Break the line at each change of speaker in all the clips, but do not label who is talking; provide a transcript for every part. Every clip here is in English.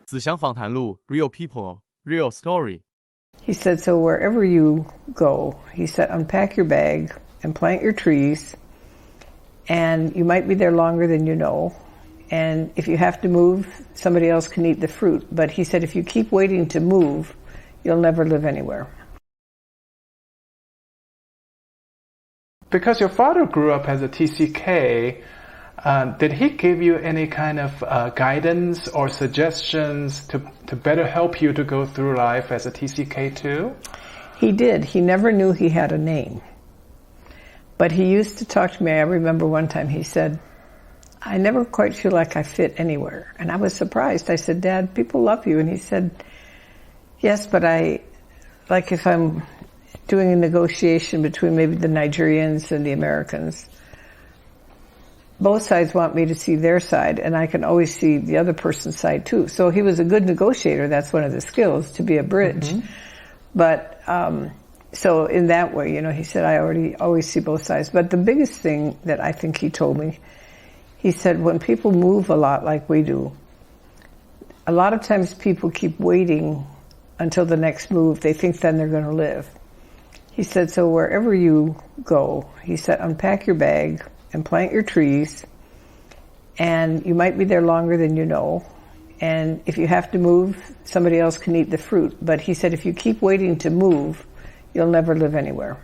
子祥访谈录 Real People, Real Story.
He said, so wherever you go, he said, unpack your bag and plant your trees, and you might be there longer than you know. And if you have to move, somebody else can eat the fruit. But he said, if you keep waiting to move, you'll never live anywhere.
Because your father grew up as a TCK, did he give you any kind of guidance or suggestions to better help you to go through life as a TCK too?
He did. He never knew he had a name. But he used to talk to me. I remember one time he said, I never quite feel like I fit anywhere. And I was surprised. I said, Dad, people love you. And he said, yes, but like if I'm doing a negotiation between maybe the Nigerians and the Americans, both sides want me to see their side, and I can always see the other person's side too. So he was a good negotiator. That's one of the skills, to be a bridge. Mm-hmm. But so in that way, you know, he said, I always see both sides. But the biggest thing that I think he told me, he said, when people move a lot like we do, a lot of times people keep waiting until the next move. They think then they're going to live. He said, so wherever you go, he said, unpack your bag and plant your trees, and you might be there longer than you know. And if you have to move, somebody else can eat the fruit. But he said, if you keep waiting to move, you'll never live anywhere.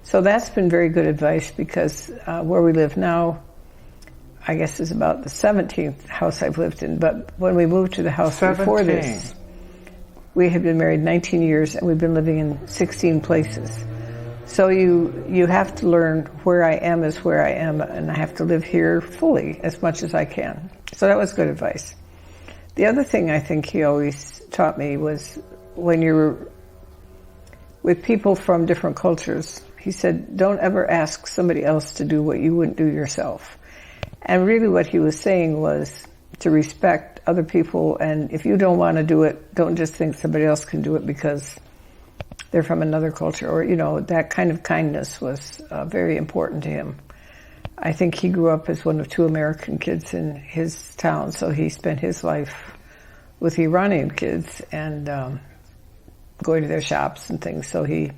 So that's been very good advice, because where we live now, I guess is about the 17th house I've lived in. But when we moved to the house 17. Before this, we had been married 19 years, and we've been living in 16 places. So you have to learn where I am is where I am, and I have to live here fully as much as I can. So that was good advice. The other thing I think he always taught me was, when you're with people from different cultures, he said, don't ever ask somebody else to do what you wouldn't do yourself. And really what he was saying was to respect other people, and if you don't want to do it, don't just think somebody else can do it because they're from another culture, or, you know, that kind of kindness was very important to him. I think he grew up as one of two American kids in his town, so he spent his life with Iranian kids and going to their shops and things. So he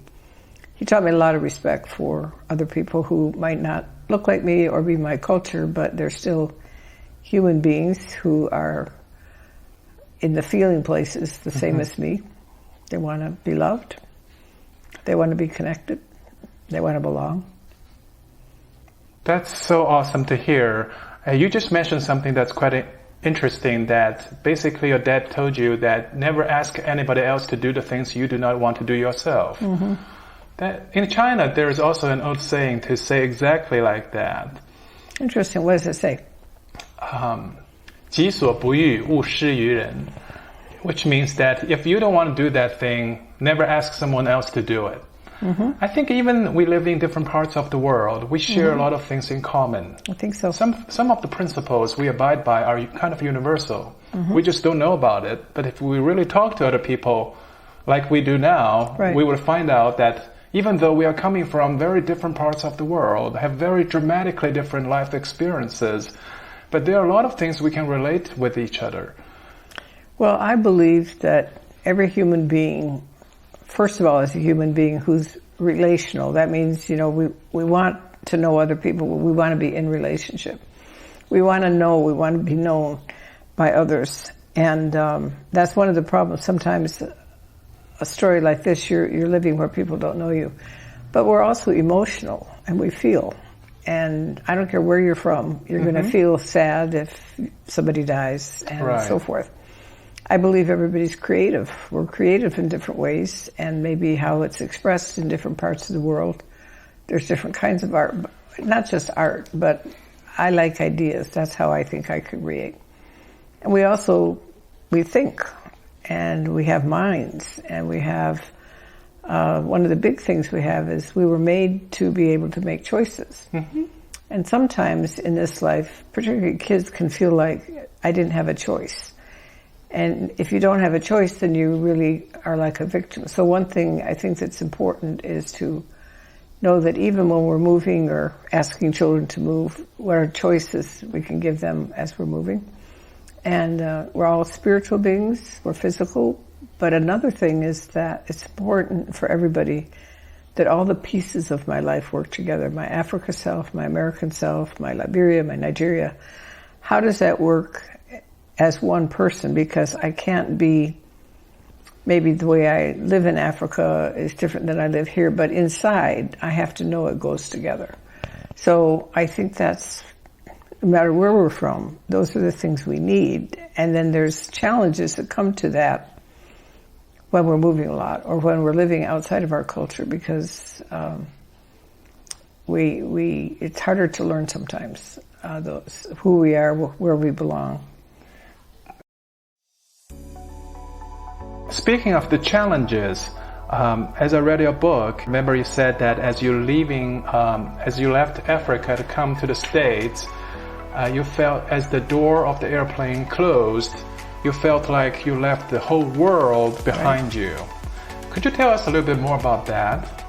taught me a lot of respect for other people who might not look like me or be my culture, but they're still human beings who are in the feeling places the same as me. They want to be loved. They want to be connected. They want to belong.
That's so awesome to hear. You just mentioned something that's quite interesting, that basically your dad told you that never ask anybody else to do the things you do not want to do yourself. Mm-hmm. That, in China, there is also an old saying to say exactly like that.
Interesting. What does it say?
己所不欲，勿施于人. Which means that if you don't want to do that thing, never ask someone else to do it. Mm-hmm. I think even we live in different parts of the world, we share a lot of things in common.
I think so.
Some of the principles we abide by are kind of universal. Mm-hmm. We just don't know about it. But if we really talk to other people like we do now, right, we will find out that even though we are coming from very different parts of the world, have very dramatically different life experiences, but there are a lot of things we can relate with each other.
Well, I believe that every human being, first of all, is a human being who's relational. That means, you know, we want to know other people. We want to be in relationship. We want to be known by others. And that's one of the problems. Sometimes a story like this, you're living where people don't know you. But we're also emotional, and we feel. And I don't care where you're from, you're going to feel sad if somebody dies, and so forth. I believe everybody's creative. We're creative in different ways, and maybe how it's expressed in different parts of the world. There's different kinds of art, not just art, but I like ideas. That's how I think I create. And we think, and we have minds, and we have, one of the big things we have is we were made to be able to make choices. Mm-hmm. And sometimes in this life, particularly kids can feel like, I didn't have a choice. And if you don't have a choice, then you really are like a victim. So one thing I think that's important is to know that even when we're moving or asking children to move, what are choices we can give them as we're moving. And we're all spiritual beings, we're physical. But another thing is that it's important for everybody that all the pieces of my life work together. My Africa self, my American self, my Liberia, my Nigeria. How does that work as one person? Because I can't be, maybe the way I live in Africa is different than I live here, but inside I have to know it goes together. So I think that's, no matter where we're from, those are the things we need. And then there's challenges that come to that when we're moving a lot or when we're living outside of our culture, because it's harder to learn sometimes who we are, where we belong.
Speaking of the challenges, as I read your book, remember you said that as you left Africa to come to the States, you felt as the door of the airplane closed, you felt like you left the whole world behind you. Could you tell us a little bit more about that?